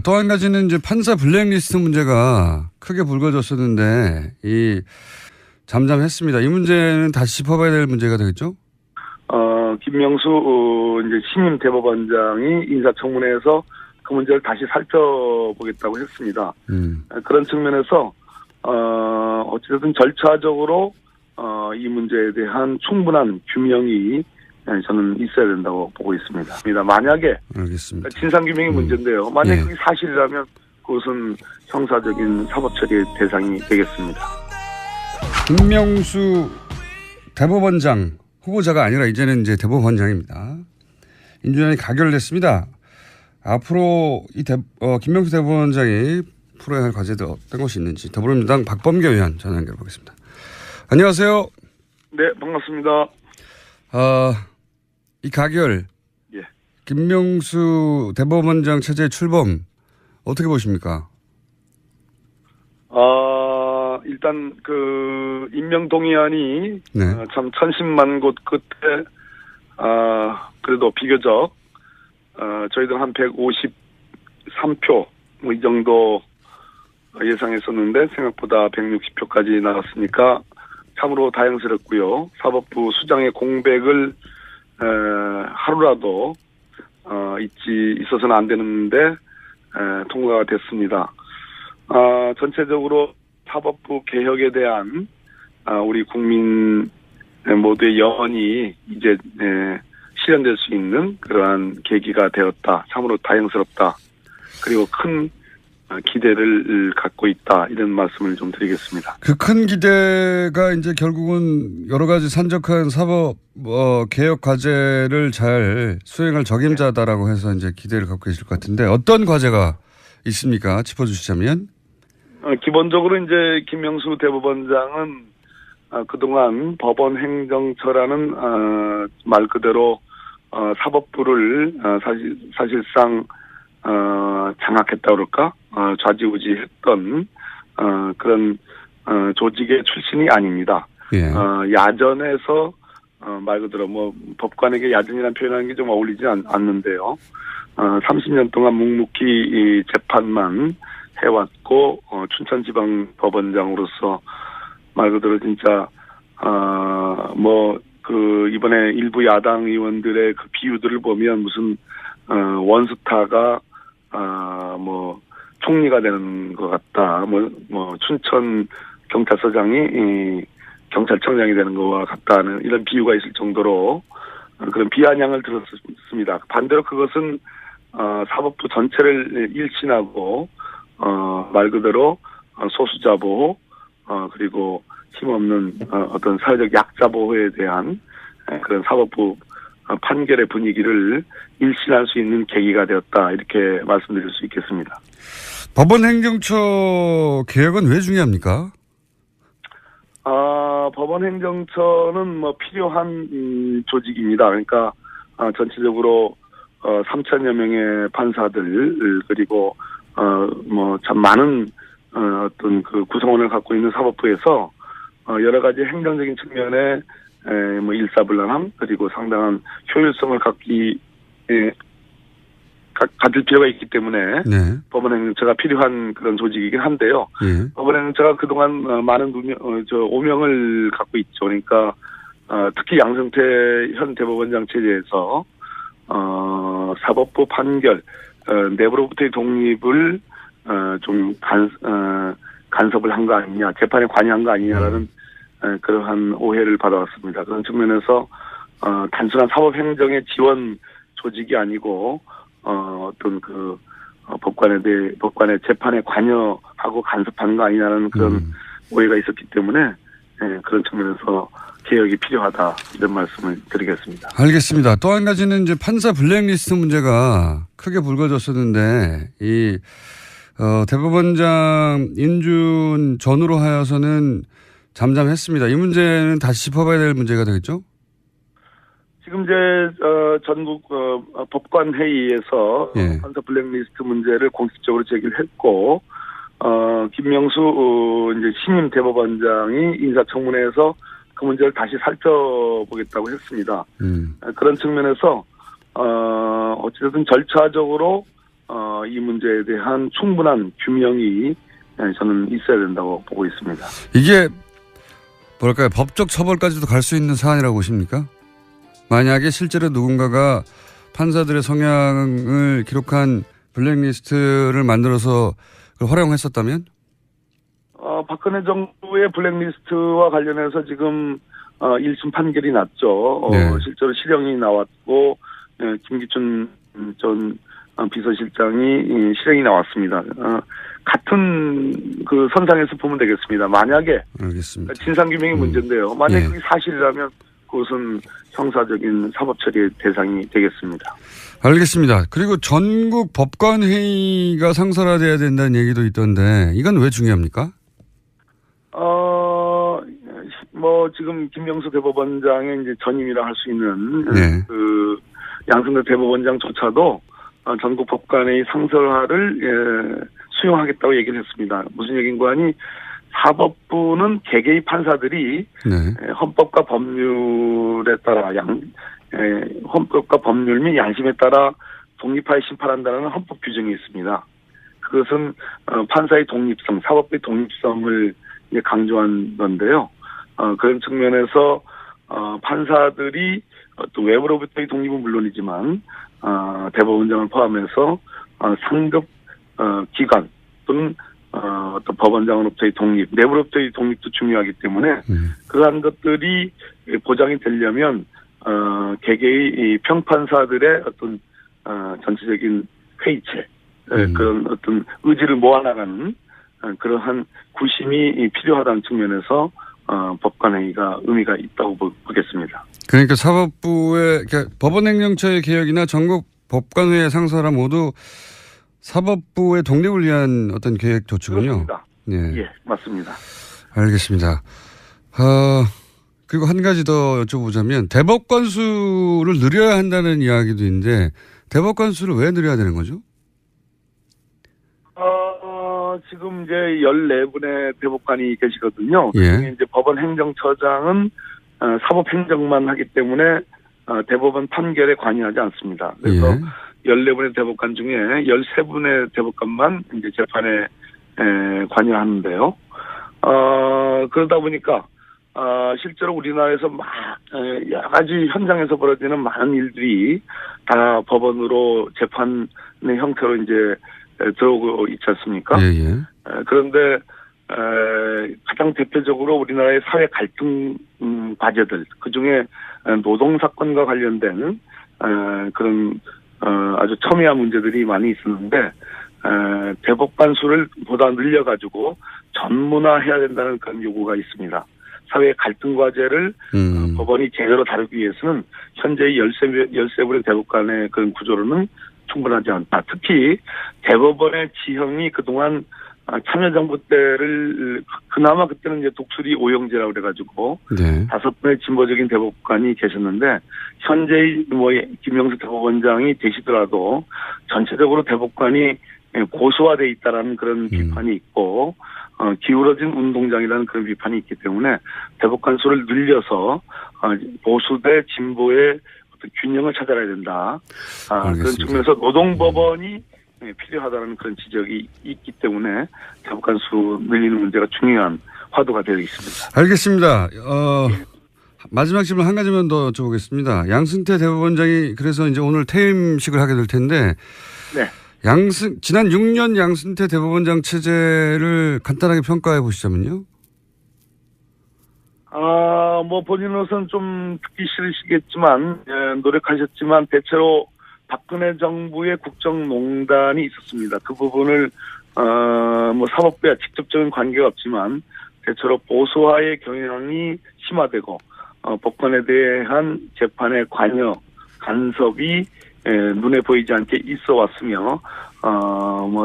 또 한 가지는 이제 판사 블랙리스트 문제가 크게 불거졌었는데 잠잠했습니다. 이 문제는 다시 짚어봐야 될 문제가 되겠죠? 김명수 이제 신임 대법원장이 인사청문회에서 그 문제를 다시 살펴보겠다고 했습니다. 그런 측면에서 어찌됐든 절차적으로 이 문제에 대한 충분한 규명이 저는 있어야 된다고 보고 있습니다. 만약에 알겠습니다. 진상규명이 문제인데요. 만약에 그게 사실이라면 그것은 형사적인 사법처리의 대상이 되겠습니다. 김명수 대법원장 후보자가 아니라 이제는 이제 대법원장입니다. 인준안이 가결됐습니다. 앞으로 김명수 대법원장이 풀어야 할 과제들 어떤 것이 있는지 더불어민주당 박범계 의원 전화 연결해 보겠습니다. 안녕하세요. 네, 반갑습니다. 이 가결, 예. 김명수 대법원장 체제 출범 어떻게 보십니까? 일단 임명 동의안이 네. 참 천신만 곳 끝에 그래도 비교적 저희들 한 153표 뭐 이 정도 예상했었는데 생각보다 160표까지 나왔으니까 참으로 다행스럽고요. 사법부 수장의 공백을 하루라도 있어서는 안 되는데 통과가 됐습니다. 전체적으로 사법부 개혁에 대한 우리 국민 모두의 염원이 이제 실현될 수 있는 그러한 계기가 되었다. 참으로 다행스럽다. 그리고 큰 기대를 갖고 있다. 이런 말씀을 좀 드리겠습니다. 그 큰 기대가 이제 결국은 여러 가지 산적한 사법 개혁 과제를 잘 수행할 적임자다라고 해서 이제 기대를 갖고 계실 것 같은데 어떤 과제가 있습니까? 짚어주시자면. 기본적으로 이제 김명수 대법원장은 그동안 법원 행정처라는 말 그대로 사법부를 사실상 장악했다 그럴까 좌지우지했던 그런 조직의 출신이 아닙니다. 예. 야전에서 말 그대로 뭐 법관에게 야전이라는 표현하는 게 좀 어울리지 않는데요. 30년 동안 묵묵히 이 재판만 해왔고 춘천지방법원장으로서 말 그대로 진짜 이번에 일부 야당 의원들의 그 비유들을 보면 무슨 원스타가 총리가 되는 것 같다. 춘천 경찰서장이 경찰청장이 되는 것과 같다는 이런 비유가 있을 정도로 그런 비아냥을 들었습니다. 반대로 그것은 사법부 전체를 일신하고 말 그대로 소수자 보호 그리고 힘없는 어떤 사회적 약자 보호에 대한 그런 사법부 판결의 분위기를 일신할 수 있는 계기가 되었다. 이렇게 말씀드릴 수 있겠습니다. 법원 행정처 개혁은 왜 중요합니까? 법원 행정처는 필요한 조직입니다. 그러니까 전체적으로 3천여 명의 판사들 그리고 참 많은 어떤 그 구성원을 갖고 있는 사법부에서 여러 가지 행정적인 측면에 일사불란함 그리고 상당한 효율성을 가질 필요가 있기 때문에 네. 법원 행정처가 필요한 그런 조직이긴 한데요. 예. 법원 행정처가 그동안 많은 오명을 갖고 있죠. 그러니까 특히 양승태 현 대법원장 체제에서 사법부 판결 내부로부터의 독립을 좀 간섭을 한 거 아니냐, 재판에 관여한 거 아니냐라는 그러한 오해를 받아왔습니다. 그런 측면에서 단순한 사법행정의 지원 조직이 아니고 어떤 법관의 재판에 관여하고 간섭하는 거 아니냐는 그런 오해가 있었기 때문에 그런 측면에서 개혁이 필요하다 이런 말씀을 드리겠습니다. 알겠습니다. 또 한 가지는 이제 판사 블랙리스트 문제가 크게 불거졌었는데 대법원장 인준 전후로 하여서는 잠잠했습니다. 이 문제는 다시 짚어봐야 될 문제가 되겠죠? 지금 이제 전국 법관 회의에서 예. 판사 블랙리스트 문제를 공식적으로 제기를 했고 김명수 이제 신임 대법원장이 인사청문회에서 그 문제를 다시 살펴보겠다고 했습니다. 그런 측면에서 어찌됐든 절차적으로 이 문제에 대한 충분한 규명이 저는 있어야 된다고 보고 있습니다. 이게 뭐랄까요, 법적 처벌까지도 갈 수 있는 사안이라고 보십니까? 만약에 실제로 누군가가 판사들의 성향을 기록한 블랙리스트를 만들어서 그걸 활용했었다면? 박근혜 정부의 블랙리스트와 관련해서 지금 1심 판결이 났죠. 네. 실제로 실형이 나왔고 김기춘 전 비서실장이 실형이 나왔습니다. 같은 그 선상에서 보면 되겠습니다. 만약에 알겠습니다. 진상규명이 문제인데요. 만약에 예. 그게 사실이라면 그것은 형사적인 사법처리의 대상이 되겠습니다. 알겠습니다. 그리고 전국 법관회의가 상설화돼야 된다는 얘기도 있던데 이건 왜 중요합니까? 지금 김명수 대법원장의 이제 전임이라 할 수 있는 네. 그 양승태 대법원장조차도 전국 법관회의 상설화를 수용하겠다고 얘기를 했습니다. 무슨 얘기인가 하니 사법부는 개개의 판사들이 네. 헌법과 법률에 따라 헌법과 법률 및 양심에 따라 독립하여 심판한다는 헌법 규정이 있습니다. 그것은 판사의 독립성, 사법부의 독립성을 이제 강조한 건데요. 그런 측면에서 판사들이 또 외부로부터의 독립은 물론이지만 대법원장을 포함해서 상급 기관 또는 또 법원장으로부터의 독립, 내부로부터의 독립도 중요하기 때문에 그러한 것들이 보장이 되려면 개개의 평판사들의 어떤 전체적인 회의체, 그런 어떤 의지를 모아나가는 그러한 구심이 필요하다는 측면에서 법관회의가 의미가 있다고 보겠습니다. 그러니까 사법부의 그러니까 법원행정처의 개혁이나 전국 법관회의 상설화 모두 사법부의 독립을 위한 어떤 계획 조치군요. 그렇습니다. 네. 예, 맞습니다. 알겠습니다. 그리고 한 가지 더 여쭤보자면 대법관 수를 늘려야 한다는 이야기도 있는데 대법관 수를 왜 늘려야 되는 거죠? 지금 이제 14분의 대법관이 계시거든요. 예. 그중에 이제 법원 행정처장은 사법행정만 하기 때문에 대법원 판결에 관여하지 않습니다. 그래서 예. 14분의 대법관 중에 13분의 대법관만 이제 재판에 관여하는데요. 그러다 보니까 실제로 우리나라에서 여러 가지 현장에서 벌어지는 많은 일들이 다 법원으로 재판의 형태로 이제 들어오고 있지 않습니까? 예. 그런데 가장 대표적으로 우리나라의 사회 갈등 과제들, 그중에 노동사건과 관련된 그런 아주 첨예한 문제들이 많이 있었는데 대법관 수를 보다 늘려가지고 전문화해야 된다는 그런 요구가 있습니다. 사회 갈등 과제를 법원이 제대로 다루기 위해서는 현재의 13분의 대법관의 그런 구조로는 충분하지 않다. 특히 대법원의 지형이 그동안 참여정부 때를 그나마 그때는 이제 독수리 오영제라고 그래가지고 네. 5분의 진보적인 대법관이 계셨는데 현재의 김명수 대법원장이 되시더라도 전체적으로 대법관이 고수화돼 있다라는 그런 비판이 있고 기울어진 운동장이라는 그런 비판이 있기 때문에 대법관 수를 늘려서 보수 대 진보의 어떤 균형을 찾아야 된다. 그런 측면에서 노동법원이 필요하다는 그런 지적이 있기 때문에 대법관 수 늘리는 문제가 중요한 화두가 되어 있습니다. 알겠습니다. 마지막 질문 한 가지만 더 여쭤보겠습니다. 양승태 대법원장이 그래서 이제 오늘 퇴임식을 하게 될 텐데 네. 지난 6년 양승태 대법원장 체제를 간단하게 평가해 보시자면요. 본인으로서는 좀 듣기 싫으시겠지만, 노력하셨지만, 대체로 박근혜 정부의 국정농단이 있었습니다. 그 부분을, 사법부와 직접적인 관계가 없지만, 대체로 보수화의 경향이 심화되고, 법관에 대한 재판의 관여, 간섭이, 눈에 보이지 않게 있어 왔으며,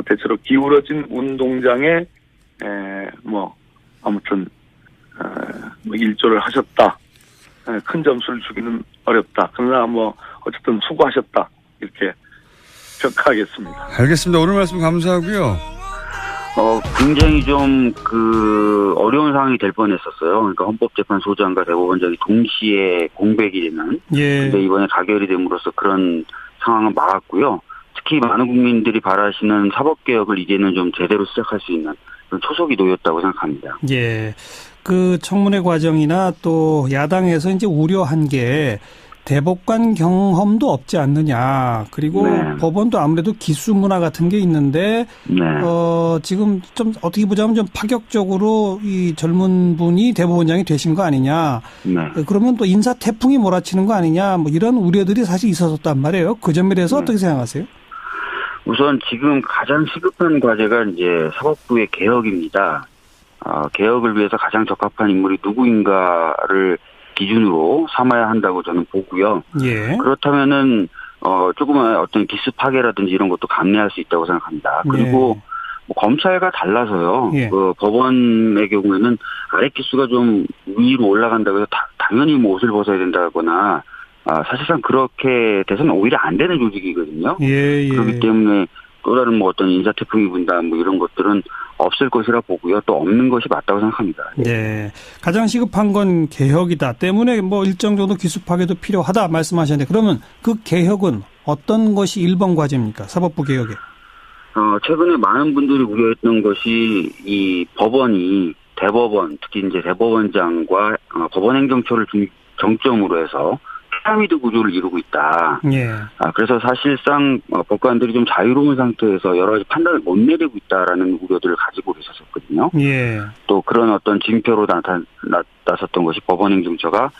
대체로 기울어진 운동장에, 아무튼, 일조를 하셨다. 큰 점수를 주기는 어렵다. 그러나 어쨌든 수고하셨다. 이렇게 평가하겠습니다. 알겠습니다. 오늘 말씀 감사하고요. 굉장히 좀 어려운 상황이 될 뻔했었어요. 그러니까 헌법재판소장과 대법원장이 동시에 공백이 되는. 예. 근데 이번에 가결이 됨으로써 그런 상황을 막았고요. 특히 많은 국민들이 바라시는 사법개혁을 이제는 좀 제대로 시작할 수 있는 그런 초석이 놓였다고 생각합니다. 예. 그 청문회 과정이나 또 야당에서 이제 우려한 게 대법관 경험도 없지 않느냐. 그리고 네. 법원도 아무래도 기수 문화 같은 게 있는데, 네. 지금 좀 어떻게 보자면 좀 파격적으로 이 젊은 분이 대법원장이 되신 거 아니냐. 네. 그러면 또 인사 태풍이 몰아치는 거 아니냐. 뭐 이런 우려들이 사실 있었단 말이에요. 그 점에 대해서 어떻게 생각하세요? 우선 지금 가장 시급한 과제가 이제 사법부의 개혁입니다. 개혁을 위해서 가장 적합한 인물이 누구인가를 기준으로 삼아야 한다고 저는 보고요. 예. 그렇다면은 조그만 어떤 기수 파괴라든지 이런 것도 감내할 수 있다고 생각합니다. 그리고 뭐 검찰과 달라서요. 예. 그 법원의 경우에는 아래 기수가 좀 위로 올라간다고 해서 당연히 뭐 옷을 벗어야 된다거나 사실상 그렇게 돼서는 오히려 안 되는 조직이거든요. 예, 예. 그렇기 때문에 또 다른 뭐 어떤 인사 태풍이 분다 뭐 이런 것들은 없을 것이라 보고요. 또 없는 것이 맞다고 생각합니다. 네. 가장 시급한 건 개혁이다. 때문에 뭐 일정 정도 기수 파괴도 필요하다 말씀하셨는데 그러면 그 개혁은 어떤 것이 1번 과제입니까? 사법부 개혁에. 최근에 많은 분들이 우려했던 것이 이 법원이 대법원, 특히 이제 대법원장과 법원행정처를 정점으로 해서 피라미드 구조를 이루고 있다. 예. 그래서 사실상 법관들이 좀 자유로운 상태에서 여러 가지 판단을 못 내리고 있다라는 우려들을 가지고 계셨었거든요. 예. 또 그런 어떤 징표로 나섰던 것이 법원행정처가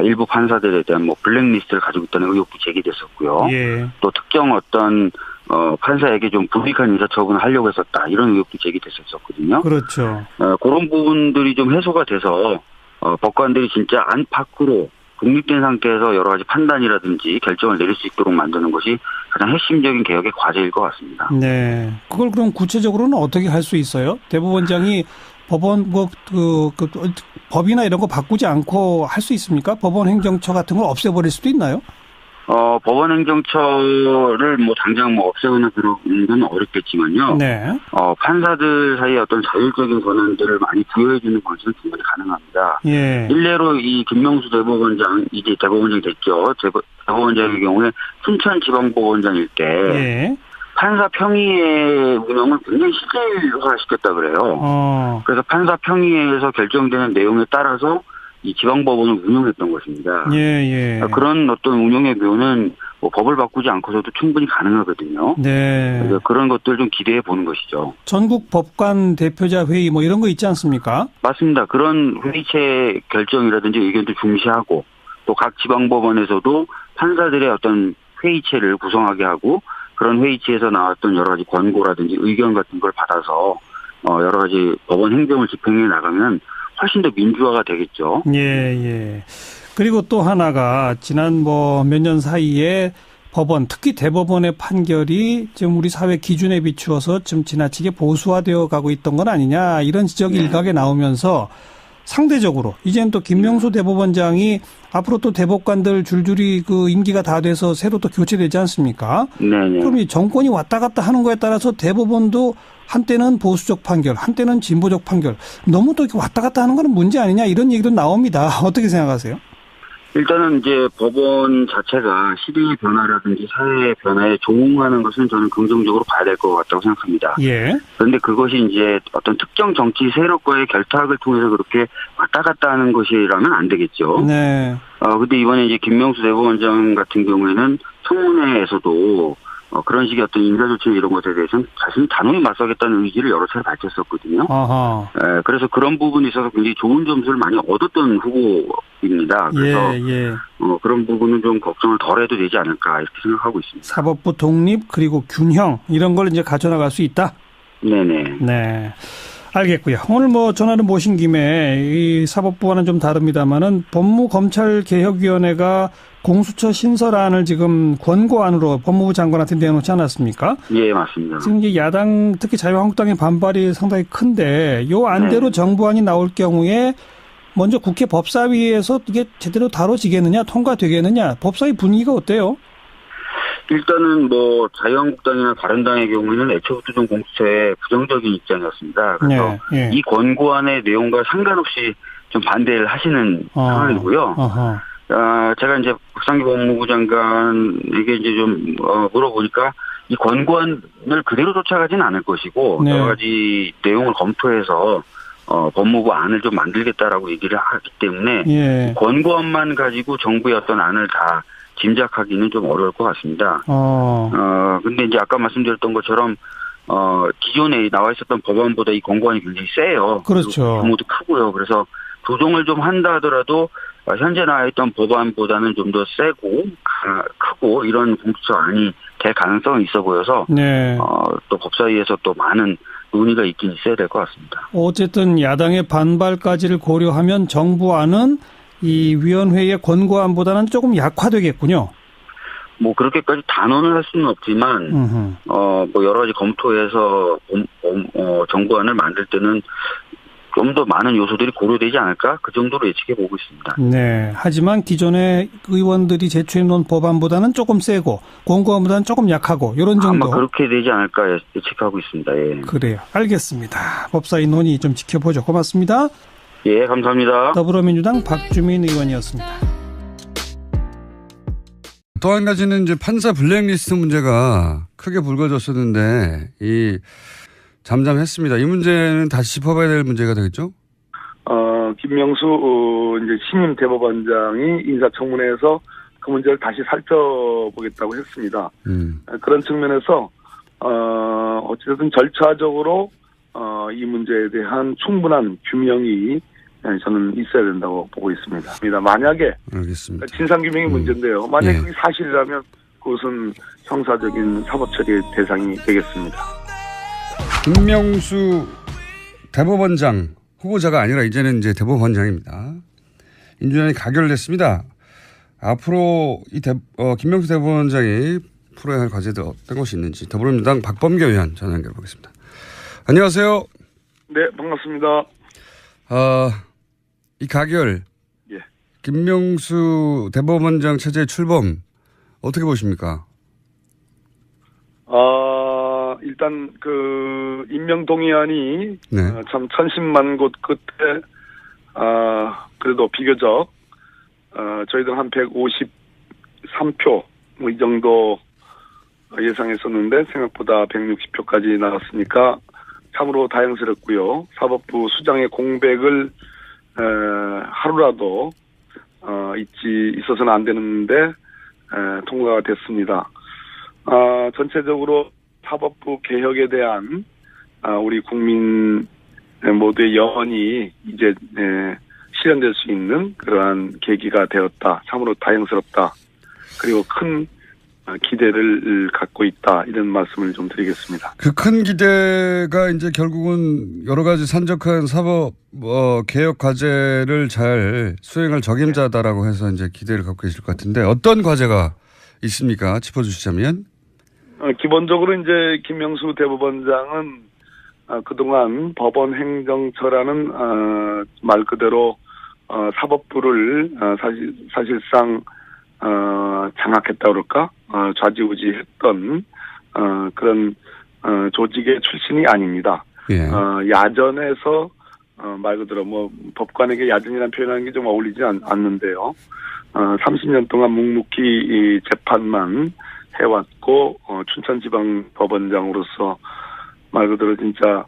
일부 판사들에 대한 뭐 블랙리스트를 가지고 있다는 의혹도 제기됐었고요. 예. 또 특정 어떤 판사에게 좀 불이익한 인사처분을 하려고 했었다. 이런 의혹도 제기됐었거든요. 그렇죠. 그런 부분들이 좀 해소가 돼서 법관들이 진짜 안팎으로 독립된 상태에서 여러 가지 판단이라든지 결정을 내릴 수 있도록 만드는 것이 가장 핵심적인 개혁의 과제일 것 같습니다. 네. 그걸 그럼 구체적으로는 어떻게 할 수 있어요? 대법원장이 법원 법이나 이런 거 바꾸지 않고 할 수 있습니까? 법원 행정처 같은 걸 없애버릴 수도 있나요? 법원행정처를 뭐 당장 뭐 없애거나 그런 건 어렵겠지만요. 네. 판사들 사이에 어떤 자율적인 권한들을 많이 부여해주는 방식은 충분히 가능합니다. 예. 일례로 이 김명수 대법원장, 이제 대법원장이 됐죠. 대법원장의 경우에 춘천지방법원장일 때 예. 판사 평의회 운영을 굉장히 실질화시켰다 그래요. 그래서 판사 평의회에서 결정되는 내용에 따라서 이 지방법원을 운영했던 것입니다. 예. 그런 어떤 운영의 묘는 뭐 법을 바꾸지 않고서도 충분히 가능하거든요. 네. 그래서 그런 것들 좀 기대해 보는 것이죠. 전국 법관 대표자 회의 뭐 이런 거 있지 않습니까? 맞습니다. 그런 회의체 결정이라든지 의견도 중시하고 또 각 지방법원에서도 판사들의 어떤 회의체를 구성하게 하고 그런 회의체에서 나왔던 여러 가지 권고라든지 의견 같은 걸 받아서 여러 가지 법원 행정을 집행해 나가면 훨씬 더 민주화가 되겠죠. 예. 그리고 또 하나가 지난 뭐 몇 년 사이에 법원, 특히 대법원의 판결이 지금 우리 사회 기준에 비추어서 좀 지나치게 보수화되어 가고 있던 건 아니냐 이런 지적이 일각에 나오면서 상대적으로 이제는 또 김명수 대법원장이 앞으로 또 대법관들 줄줄이 그 임기가 다 돼서 새로 또 교체되지 않습니까? 네네. 그럼 이 정권이 왔다 갔다 하는 거에 따라서 대법원도 한때는 보수적 판결, 한때는 진보적 판결, 너무 또 이렇게 왔다 갔다 하는 건 문제 아니냐 이런 얘기도 나옵니다. 어떻게 생각하세요? 일단은 이제 법원 자체가 시대의 변화라든지 사회의 변화에 조응하는 것은 저는 긍정적으로 봐야 될 것 같다고 생각합니다. 예. 그런데 그것이 이제 어떤 특정 정치 세력과의 결탁을 통해서 그렇게 왔다 갔다 하는 것이라면 안 되겠죠. 네. 근데 이번에 이제 김명수 대법원장 같은 경우에는 청문회에서도 그런 식의 어떤 인사조치 이런 것에 대해서는 자신이 단호히 맞서겠다는 의지를 여러 차례 밝혔었거든요. 아하. 그래서 그런 부분에 있어서 굉장히 좋은 점수를 많이 얻었던 후보입니다. 그래서 그런 부분은 좀 걱정을 덜 해도 되지 않을까 이렇게 생각하고 있습니다. 사법부 독립 그리고 균형 이런 걸 이제 가져나갈 수 있다. 네네. 네. 알겠고요. 오늘 뭐 전화를 모신 김에 이 사법부와는 좀 다릅니다만은 법무검찰개혁위원회가 공수처 신설안을 지금 권고안으로 법무부 장관한테 내놓지 않았습니까? 예, 맞습니다. 지금 이제 야당 특히 자유한국당의 반발이 상당히 큰데 요 안대로 정부안이 나올 경우에 먼저 국회 법사위에서 이게 제대로 다뤄지겠느냐 통과되겠느냐 법사위 분위기가 어때요? 일단은 뭐 자유한국당이나 바른당의 경우에는 애초부터 좀 공수처에 부정적인 입장이었습니다. 그래서 이 권고안의 내용과 상관없이 좀 반대를 하시는 상황이고요. 제가 이제 박상기 법무부 장관에게 이제 좀 물어보니까 이 권고안을 그대로 쫓아가지는 않을 것이고 네. 여러 가지 내용을 검토해서 법무부 안을 좀 만들겠다라고 얘기를 하기 때문에 예. 권고안만 가지고 정부의 어떤 안을 다 짐작하기는 좀 어려울 것 같습니다. 근데 이제 아까 말씀드렸던 것처럼 기존에 나와 있었던 법안보다 이 권고안이 굉장히 세요. 그렇죠. 규모도 크고요. 그래서 조정을 좀 한다 하더라도 현재 나와 있던 법안보다는 좀 더 세고 크고 이런 공수처안이 될 가능성이 있어 보여서 네. 또 법사위에서 또 많은 논의가 있긴 있어야 될 것 같습니다. 어쨌든 야당의 반발까지를 고려하면 정부안은 이 위원회의 권고안보다는 조금 약화되겠군요. 뭐 그렇게까지 단언을 할 수는 없지만 뭐 여러 가지 검토해서 정부안을 만들 때는 좀 더 많은 요소들이 고려되지 않을까 그 정도로 예측해 보고 있습니다. 네. 하지만 기존의 의원들이 제출해 놓은 법안보다는 조금 세고 권고안보다는 조금 약하고 이런 정도. 아마 그렇게 되지 않을까 예측하고 있습니다. 예. 그래요. 알겠습니다. 법사위 논의 좀 지켜보죠. 고맙습니다. 예, 감사합니다. 더불어민주당 박주민 의원이었습니다. 또 한 가지는 이제 판사 블랙리스트 문제가 크게 불거졌었는데 잠잠했습니다. 이 문제는 다시 짚어봐야 될 문제가 되겠죠? 김명수 이제 신임 대법원장이 인사청문회에서 그 문제를 다시 살펴보겠다고 했습니다. 그런 측면에서 어찌됐든 절차적으로 이 문제에 대한 충분한 규명이 저는 있어야 된다고 보고 있습니다. 만약에 알겠습니다. 진상규명이 문제인데요. 만약에 예. 그게 사실이라면 그것은 형사적인 사법처리의 대상이 되겠습니다. 김명수 대법원장 후보자가 아니라 이제는 이제 대법원장입니다. 인준안이 가결됐습니다. 앞으로 김명수 대법원장이 풀어야 할 과제들 어떤 것이 있는지 더불어민주당 박범계 의원 전화 연결해 보겠습니다. 안녕하세요. 네, 반갑습니다. 이 가결, 예. 김명수 대법원장 체제의 출범 어떻게 보십니까? 일단 그 임명 동의안이 네. 참 천신만 곳 끝에 그래도 비교적 저희들 한 153표 뭐 이 정도 예상했었는데 생각보다 160표까지 나왔으니까 참으로 다행스럽고요. 사법부 수장의 공백을 하루라도 있어서는 안 되는데 통과가 됐습니다. 전체적으로 사법부 개혁에 대한 우리 국민 모두의 염원이 이제 실현될 수 있는 그러한 계기가 되었다. 참으로 다행스럽다. 그리고 큰 기대를 갖고 있다. 이런 말씀을 좀 드리겠습니다. 그 큰 기대가 이제 결국은 여러 가지 산적한 사법 개혁 과제를 잘 수행할 적임자다라고 해서 이제 기대를 갖고 계실 것 같은데 어떤 과제가 있습니까? 짚어주시자면. 기본적으로 이제 김명수 대법원장은 그동안 법원 행정처라는 말 그대로 사법부를 사실상 장악했다 그럴까 좌지우지했던 그런 조직의 출신이 아닙니다. 예. 야전에서 말 그대로 뭐 법관에게 야전이라는 표현하는 게 좀 어울리지 않는데요. 30년 동안 묵묵히 이 재판만 해왔고 춘천지방법원장으로서 말 그대로 진짜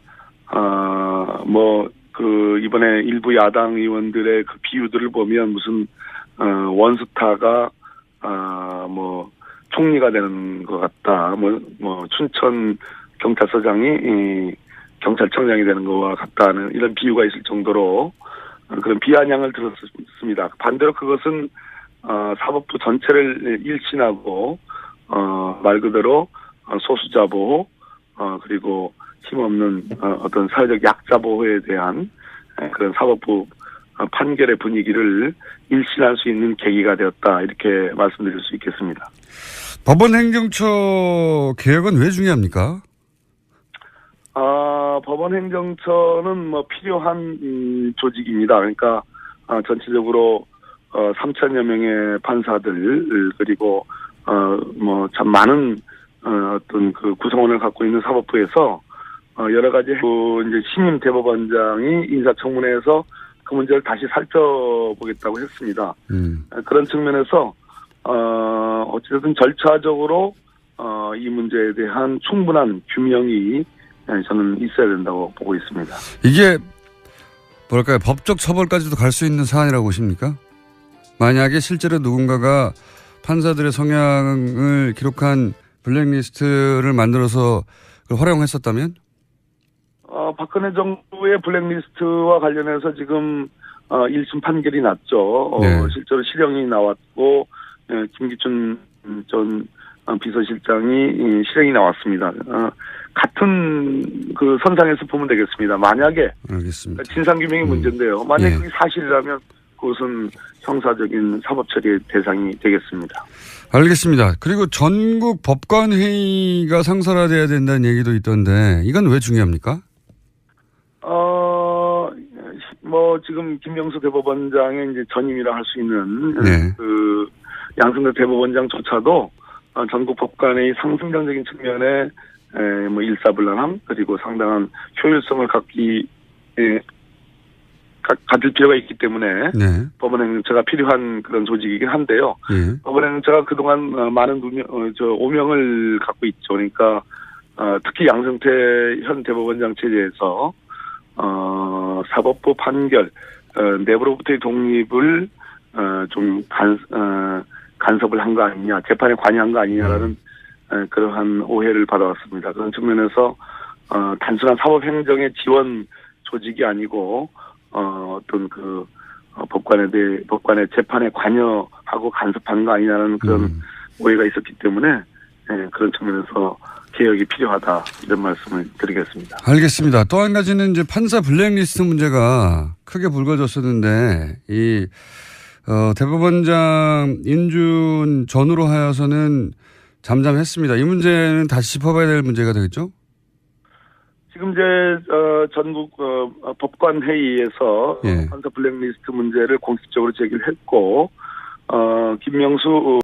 뭐 그 이번에 일부 야당 의원들의 그 비유들을 보면 무슨 원스타가 뭐 총리가 되는 것 같다. 뭐 춘천 경찰서장이 경찰청장이 되는 것과 같다는 이런 비유가 있을 정도로 그런 비아냥을 들었습니다. 반대로 그것은 사법부 전체를 일신하고 말 그대로 소수자 보호 그리고 힘없는 어떤 사회적 약자 보호에 대한 그런 사법부 판결의 분위기를 일신할 수 있는 계기가 되었다. 이렇게 말씀드릴 수 있겠습니다. 법원 행정처 개혁은 왜 중요합니까? 법원 행정처는 뭐 필요한 조직입니다. 그러니까 전체적으로 3천여 명의 판사들 그리고 뭐 참 많은 어떤 그 구성원을 갖고 있는 사법부에서 여러 가지 이제 신임 대법원장이 인사청문회에서 그 문제를 다시 살펴보겠다고 했습니다. 그런 측면에서 어찌됐든 절차적으로 이 문제에 대한 충분한 규명이 저는 있어야 된다고 보고 있습니다. 이게 뭐랄까요? 법적 처벌까지도 갈 수 있는 사안이라고 보십니까? 만약에 실제로 누군가가 판사들의 성향을 기록한 블랙리스트를 만들어서 그걸 활용했었다면? 박근혜 정부의 블랙리스트와 관련해서 지금 1심 판결이 났죠. 네. 실제로 실형이 나왔고 김기춘 전 비서실장이 실형이 나왔습니다. 같은 그 선상에서 보면 되겠습니다. 만약에 알겠습니다. 진상규명이 문제인데요. 만약에 예. 그게 사실이라면 그것은 형사적인 사법처리의 대상이 되겠습니다. 알겠습니다. 그리고 전국 법관회의가 상설화돼야 된다는 얘기도 있던데 이건 왜 중요합니까? 지금 김명수 대법원장의 이제 전임이라 할 수 있는 네. 그 양승태 대법원장조차도 전국 법관의 상승장적인 측면에 일사불란함 그리고 상당한 효율성을 가질 필요가 있기 때문에 네. 법원행정처가 필요한 그런 조직이긴 한데요. 예. 법원행정처가 그동안 많은 오명을 갖고 있죠. 그러니까 특히 양승태 현 대법원장 체제에서 사법부 판결 내부로부터의 독립을 좀 간섭을 한 거 아니냐, 재판에 관여한 거 아니냐라는 그러한 오해를 받아왔습니다. 그런 측면에서 단순한 사법행정의 지원 조직이 아니고 어떤 그 법관의 재판에 관여하고 간섭한 거 아니냐는 그런 오해가 있었기 때문에 그런 측면에서 개혁이 필요하다 이런 말씀을 드리겠습니다. 알겠습니다. 또 한 가지는 이제 판사 블랙리스트 문제가 크게 불거졌었는데 이 대법원장 인준 전후로 하여서는 잠잠했습니다. 이 문제는 다시 짚어봐야 될 문제가 되겠죠? 지금 이제 전국 법관 회의에서 예. 판사 블랙리스트 문제를 공식적으로 제기를 했고 김명수